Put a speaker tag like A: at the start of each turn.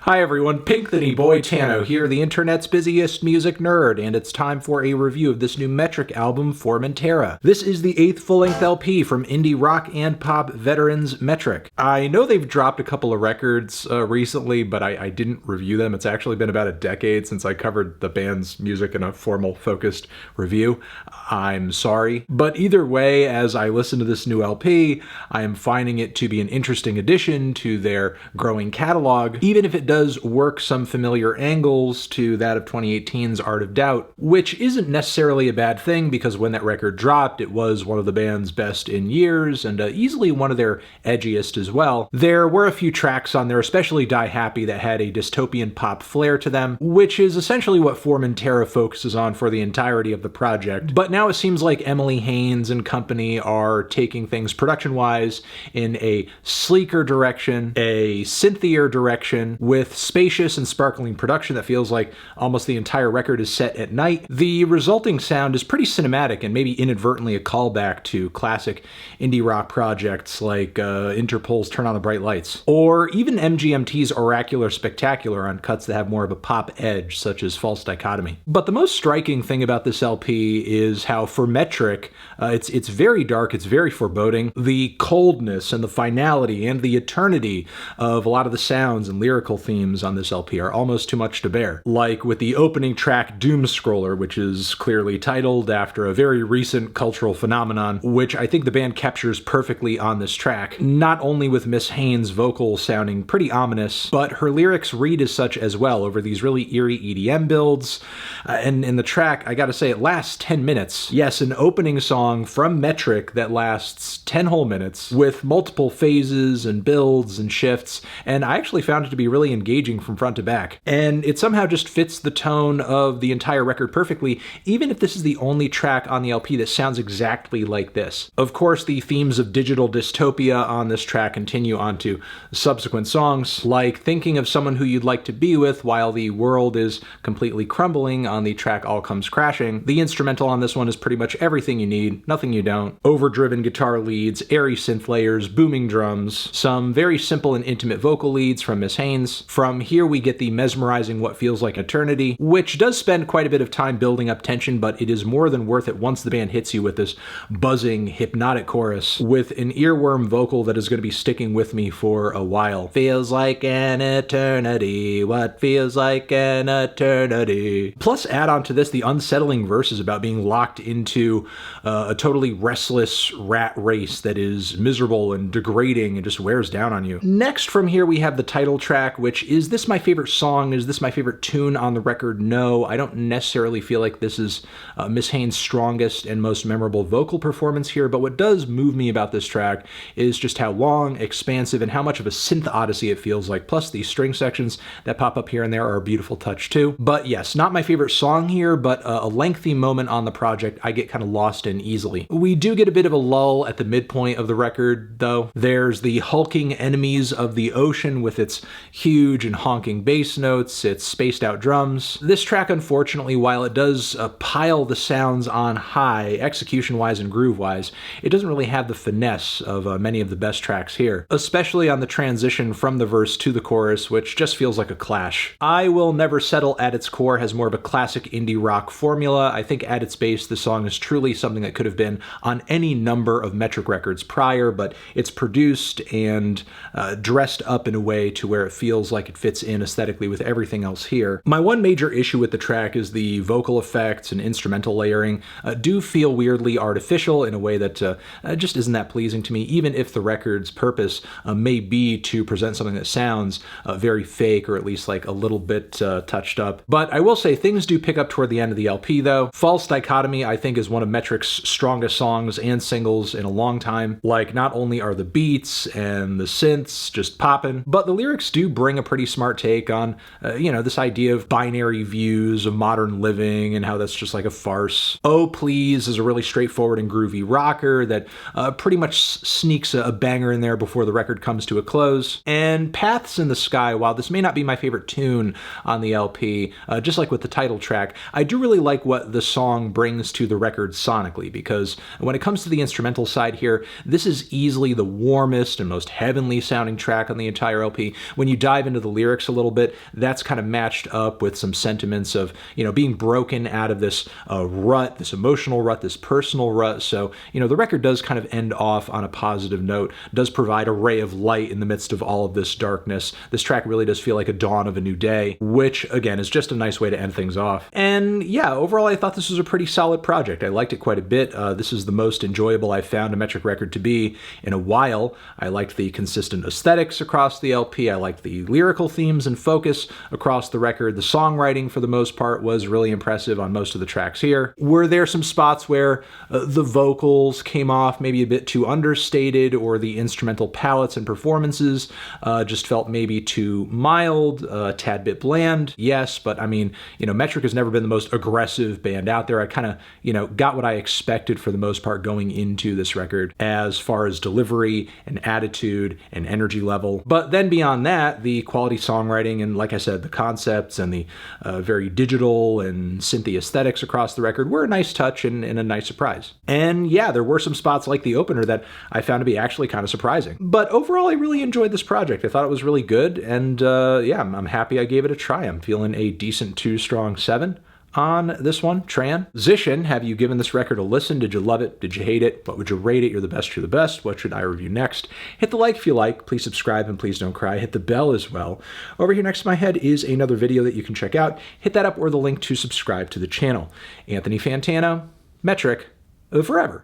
A: Hi everyone, Pinktony Boy Tano here, the internet's busiest music nerd, and it's time for a review of this new Metric album, Formentera. This is the 8th full-length LP from indie rock and pop veterans Metric. I know they've dropped a couple of records recently, but I didn't review them. It's actually been about a decade since I covered the band's music in a formal, focused review. I'm sorry. But either way, as I listen to this new LP, I am finding it to be an interesting addition to their growing catalog, even if it does work some familiar angles to that of 2018's Art of Doubt, which isn't necessarily a bad thing because when that record dropped, it was one of the band's best in years and easily one of their edgiest as well. There were a few tracks on there, especially Die Happy, that had a dystopian pop flair to them, which is essentially what Formentera focuses on for the entirety of the project. But now it seems like Emily Haines and company are taking things production-wise in a sleeker direction, a synthier direction, with spacious and sparkling production that feels like almost the entire record is set at night. The resulting sound is pretty cinematic and maybe inadvertently a callback to classic indie rock projects like Interpol's Turn on the Bright Lights, or even MGMT's Oracular Spectacular on cuts that have more of a pop edge, such as False Dichotomy. But the most striking thing about this LP is how for Metric, it's very dark, it's very foreboding. The coldness and the finality and the eternity of a lot of the sounds and lyrical themes on this LP are almost too much to bear. Like with the opening track DOOMSCROLLER, which is clearly titled after a very recent cultural phenomenon, which I think the band captures perfectly on this track, not only with Miss Haines' vocal sounding pretty ominous, but her lyrics read as such as well over these really eerie EDM builds. And in the track, I gotta say, it lasts 10 minutes. Yes, an opening song from Metric that lasts 10 whole minutes with multiple phases and builds and shifts, and I actually found it to be really engaging from front to back. And it somehow just fits the tone of the entire record perfectly, even if this is the only track on the LP that sounds exactly like this. Of course, the themes of digital dystopia on this track continue onto subsequent songs, like Thinking of Someone Who You'd Like to Be With While the World is Completely Crumbling on the track All Comes Crashing. The instrumental on this one is pretty much everything you need, nothing you don't. Overdriven guitar leads, airy synth layers, booming drums, some very simple and intimate vocal leads from Miss Haines. From here we get the mesmerizing What Feels Like Eternity, which does spend quite a bit of time building up tension, but it is more than worth it once the band hits you with this buzzing, hypnotic chorus with an earworm vocal that is going to be sticking with me for a while. Feels like an eternity, what feels like an eternity. Plus add on to this the unsettling verses about being locked into a totally restless rat race that is miserable and degrading and just wears down on you. Next from here we have the title track, which is this my favorite song? Is this my favorite tune on the record? No, I don't necessarily feel like this is Miss Haines' strongest and most memorable vocal performance here, but what does move me about this track is just how long, expansive, and how much of a synth odyssey it feels like, plus these string sections that pop up here and there are a beautiful touch too. But yes, not my favorite song here, but a lengthy moment on the project I get kind of lost in easily. We do get a bit of a lull at the midpoint of the record, though. There's the hulking Enemies of the Ocean with its huge and honking bass notes, its spaced out drums. This track, unfortunately, while it does pile the sounds on high, execution-wise and groove-wise, it doesn't really have the finesse of many of the best tracks here, especially on the transition from the verse to the chorus, which just feels like a clash. I Will Never Settle at its core has more of a classic indie rock formula. I think at its base, the song is truly something that could have been on any number of Metric records prior, but it's produced and dressed up in a way to where it feels like it fits in aesthetically with everything else here. My one major issue with the track is the vocal effects and instrumental layering do feel weirdly artificial in a way that just isn't that pleasing to me, even if the record's purpose may be to present something that sounds very fake, or at least like a little bit touched up. But I will say things do pick up toward the end of the LP though. False Dichotomy I think is one of Metric's strongest songs and singles in a long time. Like, not only are the beats and the synths just poppin', but the lyrics do bring a pretty smart take on this idea of binary views of modern living and how that's just like a farce. Oh Please is a really straightforward and groovy rocker that pretty much sneaks a banger in there before the record comes to a close. And Paths in the Sky, while this may not be my favorite tune on the LP, just like with the title track, I do really like what the song brings to the record sonically, because when it comes to the instrumental side here, this is easily the warmest and most heavenly sounding track on the entire LP. When you dive into into the lyrics a little bit, that's kind of matched up with some sentiments of, being broken out of this rut, this emotional rut, this personal rut. So, the record does kind of end off on a positive note, does provide a ray of light in the midst of all of this darkness. This track really does feel like a dawn of a new day, which, again, is just a nice way to end things off. And yeah, overall, I thought this was a pretty solid project. I liked it quite a bit. This is the most enjoyable I've found a Metric record to be in a while. I liked the consistent aesthetics across the LP. I liked the lyrical themes and focus across the record. The songwriting, for the most part, was really impressive on most of the tracks here. Were there some spots where the vocals came off maybe a bit too understated, or the instrumental palettes and performances just felt maybe too mild, a tad bit bland? Yes, but I mean, Metric has never been the most aggressive band out there. I kind of, got what I expected for the most part going into this record as far as delivery and attitude and energy level. But then beyond that, the quality songwriting and, like I said, the concepts and the very digital and synthy aesthetics across the record were a nice touch and a nice surprise. And yeah, there were some spots like the opener that I found to be actually kind of surprising. But overall, I really enjoyed this project. I thought it was really good, and yeah, I'm happy I gave it a try. I'm feeling a decent 2-strong 7 on this one. Transition, have you given this record a listen? Did you love it? Did you hate it? What would you rate it? You're the best, you're the best. What should I review next? Hit the like if you like. Please subscribe and please don't cry. Hit the bell as well. Over here next to my head is another video that you can check out. Hit that up or the link to subscribe to the channel. Anthony Fantano, Metric, forever.